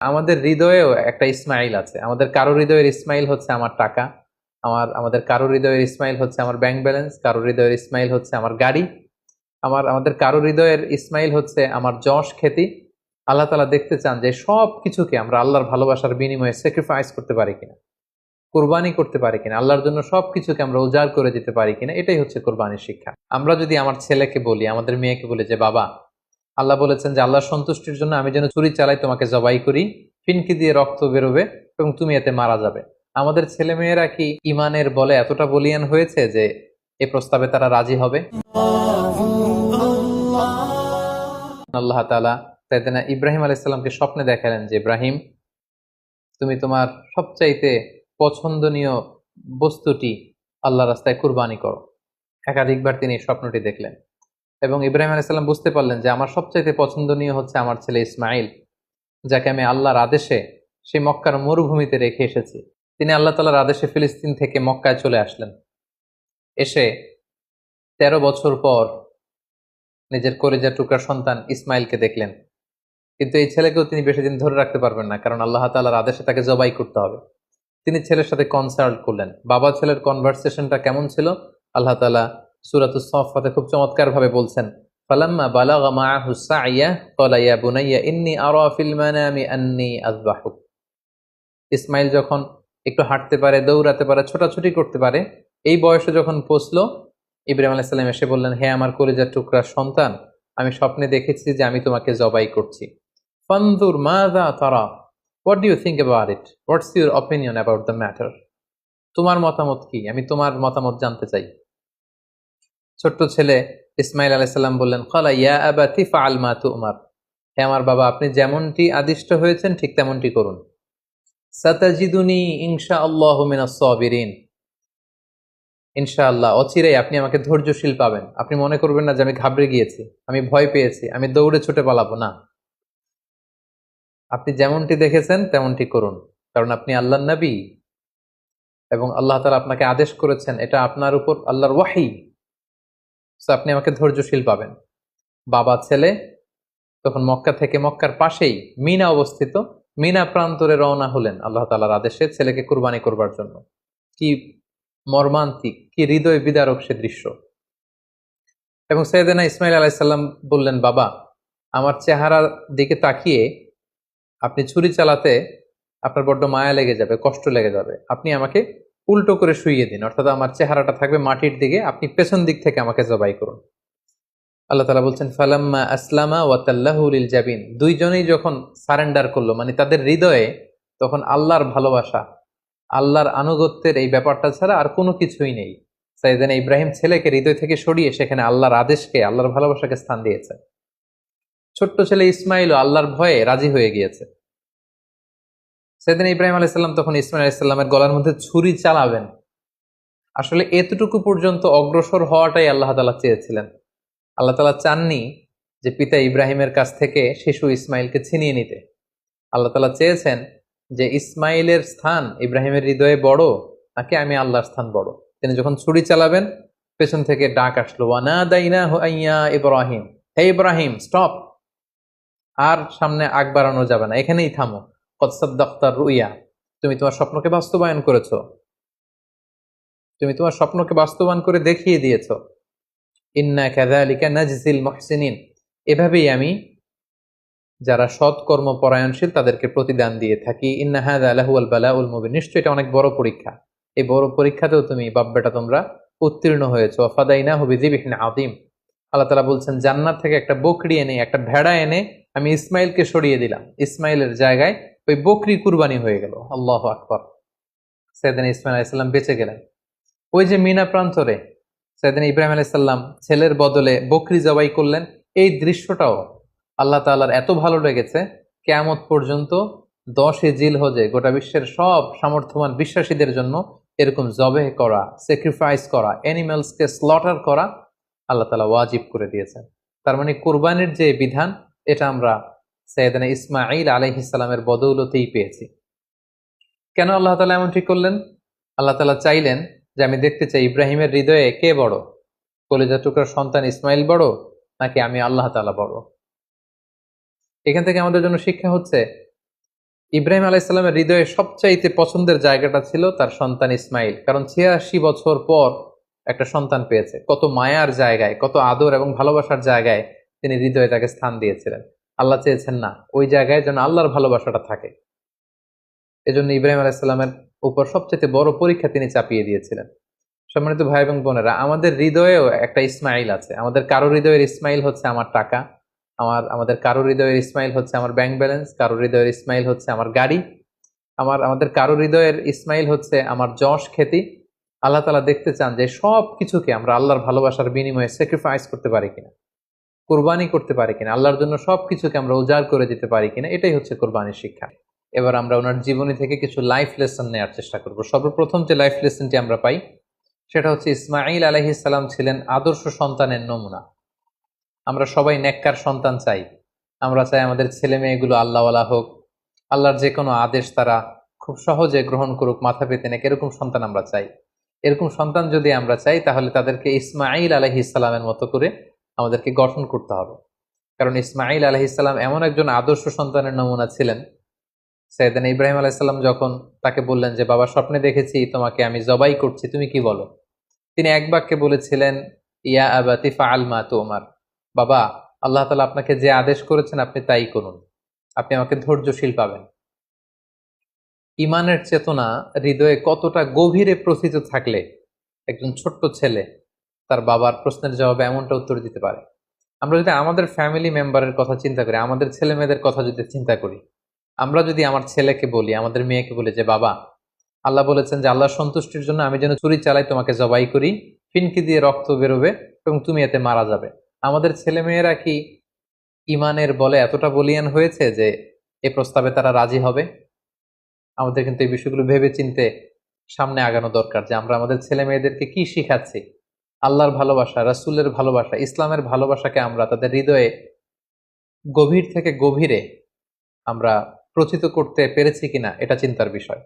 আমাদের হৃদয়েও একটা ইসমাইল আছে। আমাদের কারো হৃদয়ের ইসমাইল হচ্ছে আমার টাকা, আমাদের কারো হৃদয়ের ইসমাইল হচ্ছে আমার ব্যাংক ব্যালেন্স, কারো হৃদয়ের ইসমাইল হচ্ছে আমার গাড়ি, আমাদের কারো হৃদয়ের ইসমাইল হচ্ছে আমার যশ খ্যাতি। আল্লাহ তাআলা দেখতে চান যে সব কিছুকে আমরা আল্লাহর ভালোবাসার বিনিময়ে স্যাক্রিফাইস করতে পারি কিনা, কোরবানি করতে পারি কিনা, আল্লাহর জন্য সবকিছুকে আমরা উজাড় করে দিতে পারি কিনা। এটাই হচ্ছে কোরবানির শিক্ষা। আমরা যদি আমার ছেলেকে বলি, আমাদের মেয়েকে বলি যে বাবা, আল্লাহ বলেছেন যে আল্লাহর সন্তুষ্টির জন্য আমি যেন ছুরি চালাই, তোমাকে জবাই করি, ফিনকি দিয়ে রক্ত বেরোবে এবং তুমি এতে মারা যাবে। আমাদের ছেলে মেয়েরা কি ইমানের বলে এতটা বলিয়ান হয়েছে যে এ প্রস্তাবে তারা রাজি হবে? আল্লাহ তাআলা সাইয়েদনা ইব্রাহিম আলাইহিস সালামকে স্বপ্নে দেখালেন যে ইব্রাহিম, তুমি তোমার সবচাইতে পছন্দনীয় বস্তুটি আল্লাহ রাস্তায় কুরবানি করো। একাধিকবার তিনি এই স্বপ্নটি দেখলেন এবং ইব্রাহিম আলাইহিস সালাম বুঝতে পারলেন যে আমার সবচাইতে পছন্দনীয় হচ্ছে আমার ছেলে ইসমাইল, যাকে আমি আল্লাহর আদেশে সেই মক্কার মরুভূমিতে রেখে এসেছি। তিনি আল্লাহ তাআলার আদেশে ফিলিস্তিন থেকে মক্কায় চলে আসলেন। এসে ১৩ বছর পর নিজের কলিজার টুকরা সন্তান ইসমাইলকে দেখলেন। কিন্তু এই ছেলেকেও তিনি বেশি দিন ধরে রাখতে পারবেন না, কারণ আল্লাহ তাআলার আদেশে তাকে জবাই করতে হবে। তিনি ছেলের সাথে কনসাল্ট করলেন। বাবা ছেলের কনভারসেশনটা কেমন ছিল আল্লাহ তাআলা সূরাতুস সাফফাতে খুব চমৎকার ভাবে বলছেন, ফালাম্মা বালাগা মাআহু সাইয়া ক্বালা ইয়া বুনাইয়া ইন্নী আরা ফিল মানামি আন্নী আযবাহুক। ইসমাইল যখন একটু হাঁটতে পারে, দৌড়াতে পারে, ছোটাছুটি করতে পারে, এই বয়সে যখন পৌঁছলো, ইব্রাহিম আলাইহিস সালাম এসে বললেন, হে আমার কলিজার টুকরার সন্তান, আমি স্বপ্নে দেখেছি যে আমি তোমাকে জবাই করছি। ফানজুর মাযা তারা, what do you think about it, what's your opinion about the matter, তোমার মতামত কি, আমি তোমার মতামত জানতে চাই। ছোট্ট ছেলে ইসমাইল আলাইহিস সালাম বললেন, ক্বালা ইয়া আবাতি ফাআল মা তু'মার, হে আমার বাবা, আপনি যেমনটি আদিষ্ট হয়েছেন ঠিক তেমনটি করুন। সাতাজিদুনি ইনশাআল্লাহু মিনাস সাবিরিন, ইনশাআল্লাহ অচিরেই আপনি আমাকে ধৈর্যশীল পাবেন। আপনি মনে করবেন না যে আমি ঘাবড়ে গিয়েছি, আমি ভয় পেয়েছি, আমি দৌড়ে ছুটে পালাবো না। আপনি যেমনটি দেখেছেন তেমনটি করুন, কারণ আপনি আল্লাহর নবী এবং আল্লাহ তাআলা আপনাকে আদেশ করেছেন, এটা আপনার উপর আল্লাহর ওয়াহী। সো আপনি আমাকে ধৈর্যশীল পাবেন। বাবা ছেলে তখন মক্কা থেকে, মক্কার পাশেই মিনা অবস্থিত, মিনা প্রান্তরে রওনা হলেন আল্লাহ তাআলার আদেশে ছেলেকে কুরবানি করবার জন্য। কি মর্মান্তিক, কি হৃদয় বিদারক সে দৃশ্য। এবং সাইয়েদনা ইসমাইল আলাইহিস সালাম বললেন, বাবা, আমার চেহারার দিকে তাকিয়ে আপনি ছুরি চালাতে আপনার বড্ড মায়া লেগে যাবে, কষ্ট লেগে যাবে, আপনি আমাকে উল্টো করে শুইয়ে দিন, অর্থাৎ আমার চেহারাটা থাকবে মাটির দিকে, আপনি পেছন দিক থেকে আমাকে জবাই করুন। আল্লাহ তাআলা বলছেন, ফালাম্মা আসলামা ওয়া তাল্লাহু লিল জাবিন, দুইজনেই যখন সারেন্ডার করলো, মানে তাদের হৃদয়ে তখন আল্লাহর ভালোবাসা, আল্লাহর আনুগত্যের এই ব্যাপারটা ছাড়া আর কোনো কিছুই নেই। সাইয়েদনা ইব্রাহিম ছেলেকে হৃদয় থেকে সরিয়ে সেখানে আল্লাহর আদেশকে, আল্লাহর ভালোবাসাকে স্থান দিয়েছে। ছোট্ট ছেলে ইসমাইলও আল্লাহর ভয়ে রাজি হয়ে গিয়েছে। সাইয়েদনা ইব্রাহিম আলাইহিস সালাম তখন ইসমাইল আলাইহিস সালামের গলার মধ্যে ছুরি চালাবেন। আসলে এতটুকু পর্যন্ত অগ্রসর হওয়াটাই আল্লাহ তাআলা চেয়েছিলেন। আল্লাহ তাআলা চাননি যে পিতা ইব্রাহিমের কাছ থেকে শিশু ইসমাইলকে ছিনিয়ে নিতে। আল্লাহ তাআলা চেয়েছেন যে ইসমাইলের স্থান ইব্রাহিমের হৃদয়ে বড় নাকি আমি আল্লাহর স্থান বড়। তিনি যখন ছুরি চালাবেন, পেছন থেকে ডাক আসলো, ওয়ানাদাইনাহু আইয়া ইব্রাহিম, হে ইব্রাহিম স্টপ, আর সামনে আগ বাড়ানো যাবে না, এখানেই থামো। কদ সাদ্দাকতার রুইয়া, তুমি তোমার স্বপ্নকে বাস্তবায়ন করেছো, তুমি তোমার স্বপ্নকে বাস্তবায়ন করে দেখিয়ে দিয়েছো। ইন্না কাযালিকা নাজজিল মুহসিনিন, এভাবেই আমি যারা সৎকর্ম পরায়ণশীল তাদেরকে প্রতিদান দিয়ে থাকি। ইন্না হাযা লাহুয়াল বালাউল মুবিন, নিশ্চয়ই এটা অনেক বড় পরীক্ষা। এই বড় পরীক্ষাতেও তুমি বাপ বেটা তোমরা উত্তীর্ণ হয়েছো। ফাদাইনাহু বিযিবহিন আযীম, আল্লাহ তাআলা বলছেন জান্নাত থেকে একটা বকরি এনে, একটা ভেড়া এনে আমি ইসমাইলকে সরিয়ে দিলাম, ইসমাইলের জায়গায় ওই বকরি কুরবানি হয়ে গেল। আল্লাহু আকবার। সাইয়েদনা ইসমাইল আলাইহিস সালাম বেঁচে গেলেন। ওই যে মিনা প্রান্তরে সাইয়েদনা ইব্রাহিম আলাইহিস সালাম ছেলের বদলে বকরি জবাই করলেন, এই দৃশ্যটাও আল্লাহ তাআলার এত ভালো লেগেছে, কিয়ামত পর্যন্ত 10 জিলহজে গোটা বিশ্বের সব সামর্থ্যবান বিশ্বাসীদের জন্য এরকম জবেহ করা, স্যাক্রিফাইস করা, অ্যানিমালসকে স্লটার করা আল্লাহ তাআলা ওয়াজিব করে দিয়েছেন। তার মানে কুরবানির যে বিধান, এটা আমরা সাইয়েদনা ইসমাঈল আলাইহিস সালামের বদৌলতেই পেয়েছি। কেন আল্লাহ তাআলা এমনটি করলেন? আল্লাহ তাআলা চাইলেন যে আমি দেখতে চাই ইব্রাহিমের হৃদয়ে কে বড়, কলিজার টুকরার সন্তান ইসমাইল বড় নাকি আমি আল্লাহ তাআলা বড়। এখান থেকে আমাদের জন্য শিক্ষা হচ্ছে ইব্রাহিম আলাইহিসসালামের হৃদয়ে সবচাইতে পছন্দের জায়গাটা ছিল তার সন্তান ইসমাইল, কারণ ৮৬ বছর পর একটা সন্তান পেয়েছে। কত মায়ার জায়গায়, কত আদর এবং ভালোবাসার জায়গায় তিনি হৃদয়ে তাকে স্থান দিয়েছিলেন। আল্লাহ চেয়েছেন না ওই জায়গায় যেন আল্লাহর ভালোবাসাটা থাকে। এজন্য ইব্রাহিম আলাইহিসসালামের উপর সবচেয়ে বড় পরীক্ষা তিনি চাপিয়ে দিয়েছিলেন। সম্মানিত ভাই এবং বোনেরা, আমাদের হৃদয়েও একটা ইসমাইল আছে। আমাদের কারো হৃদয়ের ইসমাইল হচ্ছে আমার টাকা, আমাদের কারো হৃদয়ের ইসমাইল হচ্ছে আমার ব্যাংক ব্যালেন্স, কারো হৃদয়ের ইসমাইল হচ্ছে আমার গাড়ি, আমাদের কারো হৃদয়ের ইসমাইল হচ্ছে আমার যশ খ্যাতি। আল্লাহ তাআলা দেখতে চান যে সব কিছুকে আমরা আল্লাহর ভালোবাসার বিনিময়ে স্যাক্রিফাইস করতে পারি কিনা, কোরবানি করতে পারি কিনা, আল্লাহর জন্য সবকিছুকে আমরা উজাড় করে দিতে পারি কিনা। এটাই হচ্ছে কোরবানির শিক্ষা। এবার আমরা ওনার জীবনী থেকে কিছু লাইফ লেসন নেওয়ার চেষ্টা করব। সর্বপ্রথম যে লাইফ লেসনটি আমরা পাই সেটা হচ্ছে ইসমাঈল আলাইহিস সালাম ছিলেন আদর্শ সন্তানের নমুনা। আমরা সবাই নেককার সন্তান চাই। আমরা চাই আমাদের ছেলে মেয়েগুলো আল্লাহওয়ালা হোক, আল্লাহর যে কোনো আদেশ তারা খুব সহজে গ্রহণ করুক, মাথা পেতে নেক, এরকম সন্তান আমরা চাই। এরকম সন্তান যদি আমরা চাই তাহলে তাদেরকে ইসমাঈল আলাইহিস সালামের মতো করে আমাদেরকে গঠন করতে হবে। কারণ ইসমাঈল আলাইহিস সালাম এমন একজন আদর্শ সন্তানের নমুনা ছিলেন। সাইয়েদনা ইব্রাহিম আলাইহিস সালাম যখন তাকে বললেন যে বাবা স্বপ্নে দেখেছি তোমাকে আমি জবাই করছি, তুমি কি বলো? তিনি এক বাক্যে বলেছিলেন, ইয়া আবাতি ফাআল মা তুমার। বাবা, আল্লাহ তাআলা আপনাকে যে আদেশ করেছেন আপনি তাই করুন, আপনি আমাকে ধৈর্যশীল পাবেন। ইমানের চেতনা হৃদয়ে কতটা গভীরে প্রথিত থাকলে একজন ছোট্ট ছেলে তার বাবার প্রশ্নের জবাবে এমনটা উত্তর দিতে পারে। আমরা যদি আমাদের ফ্যামিলি মেম্বারের কথা চিন্তা করি, আমাদের ছেলে মেয়েদের কথা যদি চিন্তা করি, আমরা যদি আমার ছেলেকে বলি, আমাদের মেয়েকে বলি যে বাবা, আল্লাহ বলেছেন যে আল্লাহর সন্তুষ্টির জন্য আমি যেন ছুরি চালাই, তোমাকে জবাই করি, ফিনকি দিয়ে রক্ত বেরোবে এবং তুমি এতে মারা যাবে। আমাদের ছেলে মেয়েরা কি ইমানের বলে এতটা বলিয়ান হয়েছে যে এই প্রস্তাবে তারা রাজি হবে? আমাদের কিন্তু এই বিষয়গুলো ভেবে চিনতে সামনে আগানো দরকার যে আমরা আমাদের ছেলে মেয়েদেরকে কি শিখাচ্ছি। আল্লাহর ভালোবাসা, রাসূলের ভালোবাসা, ইসলামের ভালোবাসাকে আমরা তাদের হৃদয়ে গভীর থেকে গভীরে আমরা প্রচিত করতে পেরেছি কিনা, এটা চিন্তার বিষয়।